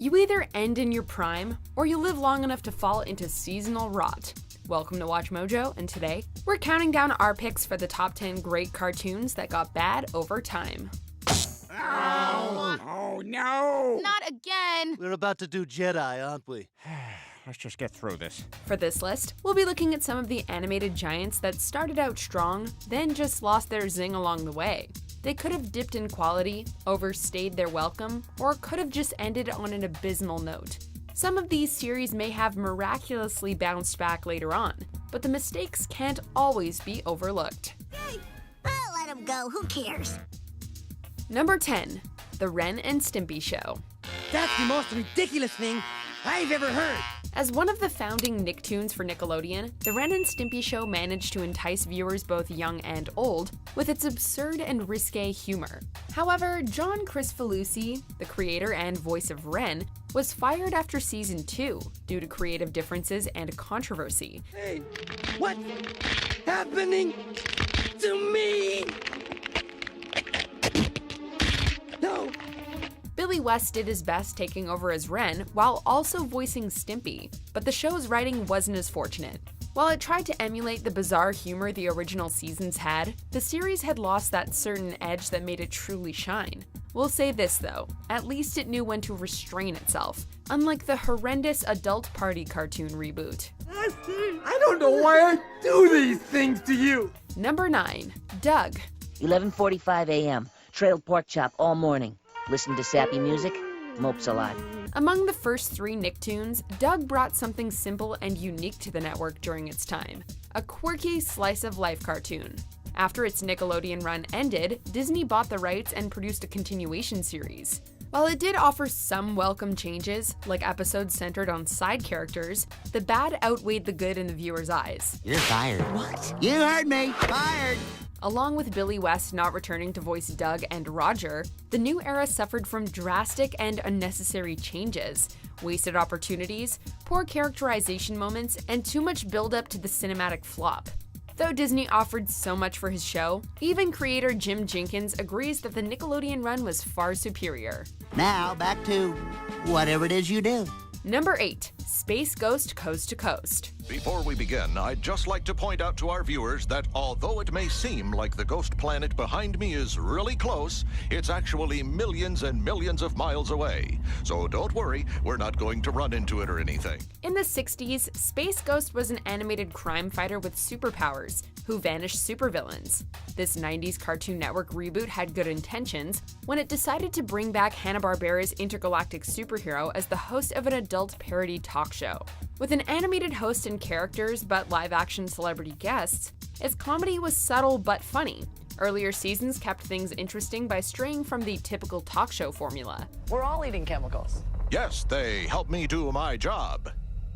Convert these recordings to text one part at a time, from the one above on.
You either end in your prime, or you live long enough to fall into seasonal rot. Welcome to Watch Mojo, and today, we're counting down our picks for the top 10 great cartoons that got bad over time. Oh no! Not again! We're about to do Jedi, aren't we? Let's just get through this. For this list, we'll be looking at some of the animated giants that started out strong, then just lost their zing along the way. They could have dipped in quality, overstayed their welcome, or could have just ended on an abysmal note. Some of these series may have miraculously bounced back later on, but the mistakes can't always be overlooked. Hey, I'll let him go. Who cares? Number 10. The Ren and Stimpy Show. That's the most ridiculous thing I've ever heard. As one of the founding Nicktoons for Nickelodeon, the Ren and Stimpy Show managed to entice viewers both young and old with its absurd and risque humor. However, John Kricfalusi, the creator and voice of Ren, was fired after season 2 due to creative differences and controversy. Hey, what's happening to me? No. Billy West did his best taking over as Ren while also voicing Stimpy, but the show's writing wasn't as fortunate. While it tried to emulate the bizarre humor the original seasons had, the series had lost that certain edge that made it truly shine. We'll say this though, at least it knew when to restrain itself, unlike the horrendous adult party cartoon reboot. I don't know why I do these things to you. Number 9. Doug. 11:45 a.m. Trailed pork chop all morning. Listen to sappy music, mopes a lot. Among the first 3 Nicktoons, Doug brought something simple and unique to the network during its time, a quirky slice-of-life cartoon. After its Nickelodeon run ended, Disney bought the rights and produced a continuation series. While it did offer some welcome changes, like episodes centered on side characters, the bad outweighed the good in the viewer's eyes. You're fired. What? You heard me. Fired. Along with Billy West not returning to voice Doug and Roger, the new era suffered from drastic and unnecessary changes, wasted opportunities, poor characterization moments, and too much build-up to the cinematic flop. Though Disney offered so much for his show, even creator Jim Jinkins agrees that the Nickelodeon run was far superior. Now back to whatever it is you do. Number 8. Space Ghost Coast to Coast. Before we begin, I'd just like to point out to our viewers that although it may seem like the ghost planet behind me is really close, it's actually millions and millions of miles away. So don't worry, we're not going to run into it or anything. In the 60s, Space Ghost was an animated crime fighter with superpowers who vanished supervillains. This 90s Cartoon Network reboot had good intentions when it decided to bring back Hanna-Barbera's intergalactic superhero as the host of an adult parody talk show. With an animated host and characters but live-action celebrity guests, its comedy was subtle but funny. Earlier seasons kept things interesting by straying from the typical talk show formula. We're all eating chemicals. Yes, they help me do my job.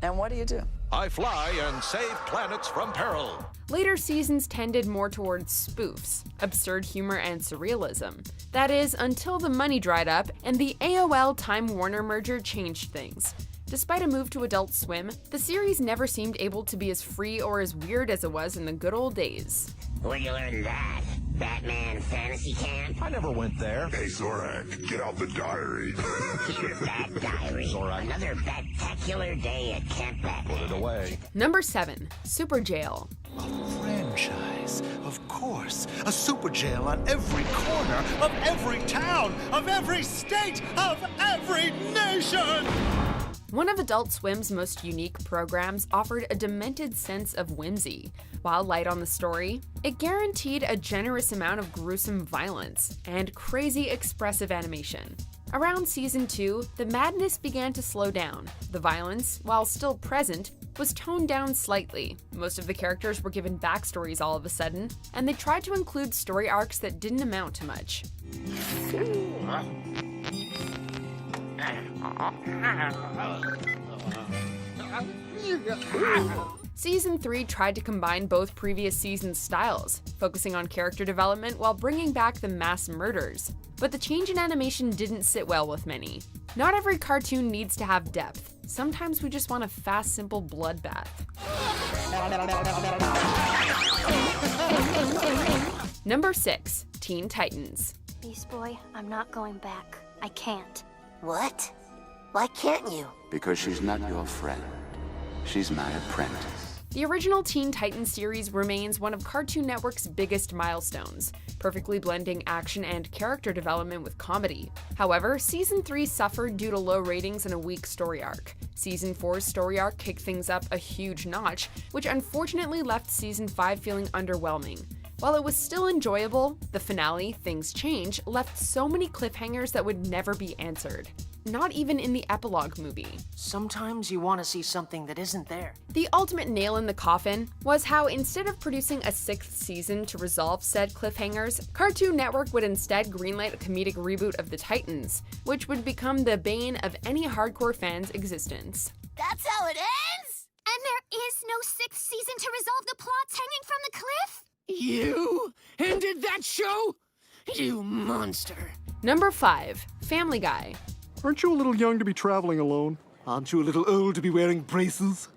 And what do you do? I fly and save planets from peril. Later seasons tended more towards spoofs, absurd humor, and surrealism. That is, until the money dried up and the AOL-Time Warner merger changed things. Despite a move to Adult Swim, the series never seemed able to be as free or as weird as it was in the good old days. Where you learn that? Batman Fantasy Camp? I never went there. Hey, Zorak, get out the diary. Your Bat Diary. Zorak. Another spectacular day at Camp Batman. Put it away. Number 7. Super Jail. Franchise, of course. A super jail on every corner of every town, of every state, of every nation! One of Adult Swim's most unique programs offered a demented sense of whimsy. While light on the story, it guaranteed a generous amount of gruesome violence and crazy expressive animation. Around season 2, the madness began to slow down. The violence, while still present, was toned down slightly. Most of the characters were given backstories all of a sudden, and they tried to include story arcs that didn't amount to much. Season 3 tried to combine both previous seasons' styles, focusing on character development while bringing back the mass murders. But the change in animation didn't sit well with many. Not every cartoon needs to have depth. Sometimes we just want a fast, simple bloodbath. Number 6. Teen Titans. Beast Boy, I'm not going back. I can't. What? Why can't you? Because she's not your friend. She's my apprentice. The original Teen Titans series remains one of Cartoon Network's biggest milestones, perfectly blending action and character development with comedy. However, Season 3 suffered due to low ratings and a weak story arc. Season 4's story arc kicked things up a huge notch, which unfortunately left Season 5 feeling underwhelming. While it was still enjoyable, the finale, Things Change, left so many cliffhangers that would never be answered. Not even in the epilogue movie. Sometimes you want to see something that isn't there. The ultimate nail in the coffin was how, instead of producing a 6th season to resolve said cliffhangers, Cartoon Network would instead greenlight a comedic reboot of the Titans, which would become the bane of any hardcore fan's existence. That's how it ends? And there is no 6th season to resolve the plots hanging from the cliff? You ended that show? You monster. Number 5. Family Guy. Aren't you a little young to be traveling alone? Aren't you a little old to be wearing braces?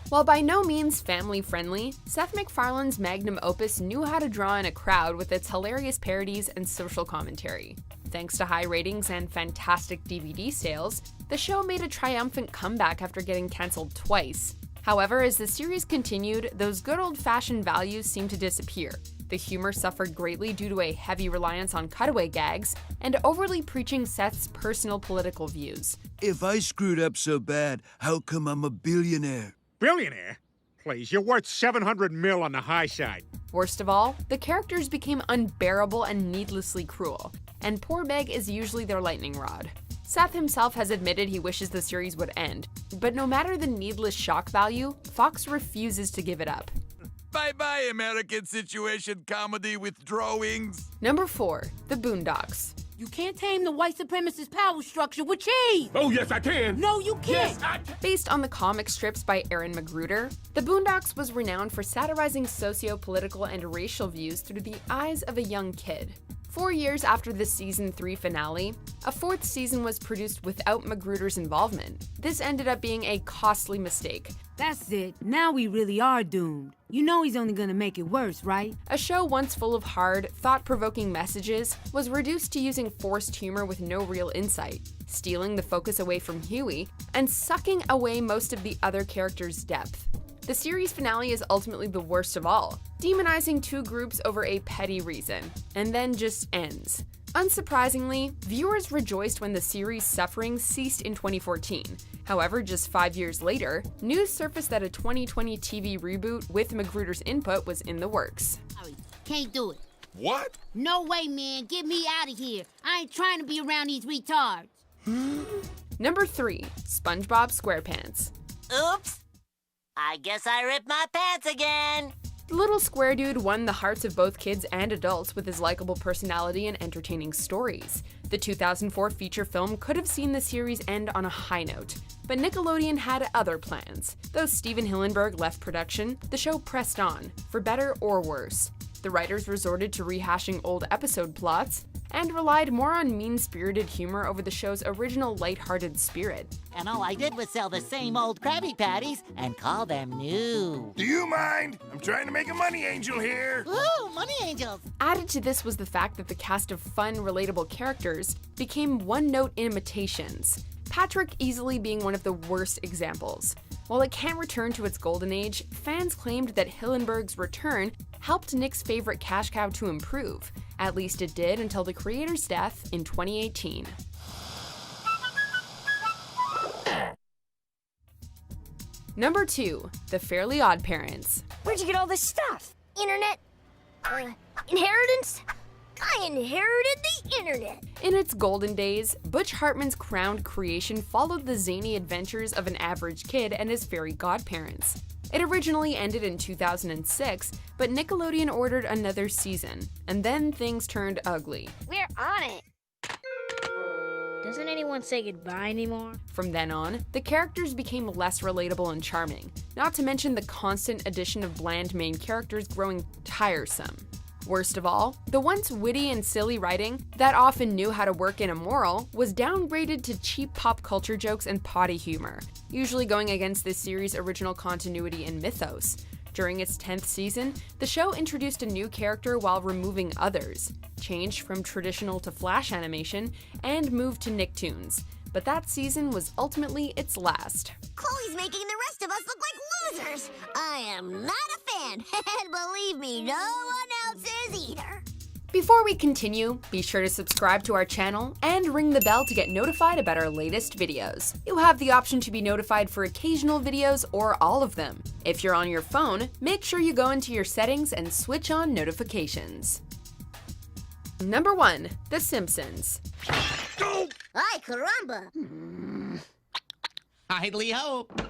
While by no means family-friendly, Seth MacFarlane's magnum opus knew how to draw in a crowd with its hilarious parodies and social commentary. Thanks to high ratings and fantastic DVD sales, the show made a triumphant comeback after getting cancelled twice. However, as the series continued, those good old-fashioned values seemed to disappear. The humor suffered greatly due to a heavy reliance on cutaway gags and overly preaching Seth's personal political views. If I screwed up so bad, how come I'm a billionaire? Billionaire? Please, you're worth 700 mil on the high side. Worst of all, the characters became unbearable and needlessly cruel, and poor Meg is usually their lightning rod. Seth himself has admitted he wishes the series would end, but no matter the needless shock value, Fox refuses to give it up. Bye-bye, American situation comedy with drawings. Number 4. The Boondocks. You can't tame the white supremacist power structure with cheese! Oh, yes, I can! No, you can't! Yes, I can! Based on the comic strips by Aaron Magruder, The Boondocks was renowned for satirizing socio-political and racial views through the eyes of a young kid. 4 years after the Season 3 finale, a 4th season was produced without Magruder's involvement. This ended up being a costly mistake. That's it. Now we really are doomed. You know he's only gonna make it worse, right? A show once full of hard, thought-provoking messages was reduced to using forced humor with no real insight, stealing the focus away from Huey, and sucking away most of the other characters' depth. The series finale is ultimately the worst of all, demonizing two groups over a petty reason, and then just ends. Unsurprisingly, viewers rejoiced when the series' suffering ceased in 2014. However, just 5 years later, news surfaced that a 2020 TV reboot with Magruder's input was in the works. Can't do it. What? No way, man. Get me out of here. I ain't trying to be around these retards. Number 3. SpongeBob SquarePants. Oops. I guess I ripped my pants again. The little square dude won the hearts of both kids and adults with his likable personality and entertaining stories. The 2004 feature film could have seen the series end on a high note, but Nickelodeon had other plans. Though Steven Hillenburg left production, the show pressed on, for better or worse. The writers resorted to rehashing old episode plots, and relied more on mean-spirited humor over the show's original lighthearted spirit. And all I did was sell the same old Krabby Patties and call them new. Do you mind? I'm trying to make a money angel here. Ooh, money angels! Added to this was the fact that the cast of fun, relatable characters became one-note imitations, Patrick easily being one of the worst examples. While it can't return to its golden age, fans claimed that Hillenburg's return helped Nick's favorite cash cow to improve. At least it did until the creator's death in 2018. Number 2. The Fairly OddParents. Where'd you get all this stuff? Internet? Inheritance? I inherited the internet. In its golden days, Butch Hartman's crowned creation followed the zany adventures of an average kid and his fairy godparents. It originally ended in 2006, but Nickelodeon ordered another season, and then things turned ugly. We're on it. Doesn't anyone say goodbye anymore? From then on, the characters became less relatable and charming, not to mention the constant addition of bland main characters growing tiresome. Worst of all, the once witty and silly writing that often knew how to work in a moral was downgraded to cheap pop culture jokes and potty humor, usually going against this series' original continuity and mythos. During its 10th season, the show introduced a new character while removing others, changed from traditional to Flash animation, and moved to Nicktoons. but that season was ultimately its last. Chloe's making the rest of us look like losers. I am not a fan, and believe me, no one else is either. Before we continue, be sure to subscribe to our channel and ring the bell to get notified about our latest videos. You have the option to be notified for occasional videos or all of them. If you're on your phone, make sure you go into your settings and switch on notifications. Number 1. The Simpsons. Ay, caramba! Idly hope.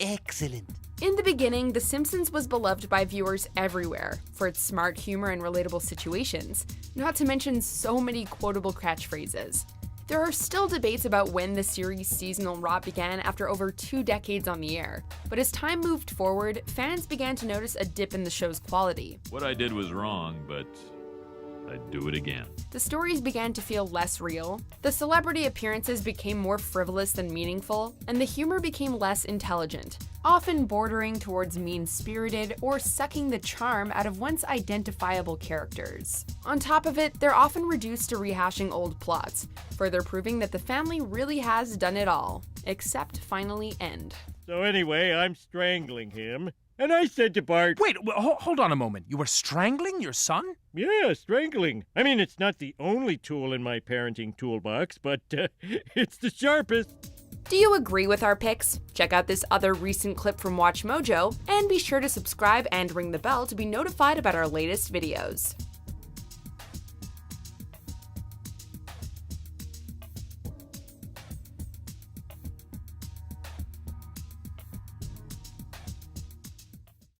Excellent. In the beginning, The Simpsons was beloved by viewers everywhere for its smart humor and relatable situations, not to mention so many quotable catchphrases. There are still debates about when the series' seasonal rot began after over 2 decades on the air, but as time moved forward, fans began to notice a dip in the show's quality. What I did was wrong, but I'd do it again. The stories began to feel less real, the celebrity appearances became more frivolous than meaningful, and the humor became less intelligent, often bordering towards mean-spirited or sucking the charm out of once identifiable characters. On top of it, they're often reduced to rehashing old plots, further proving that the family really has done it all, except finally end. So anyway, I'm strangling him. And I said to Bart... Wait, hold on a moment. You were strangling your son? Yeah, strangling. I mean, it's not the only tool in my parenting toolbox, but it's the sharpest. Do you agree with our picks? Check out this other recent clip from Watch Mojo, and be sure to subscribe and ring the bell to be notified about our latest videos.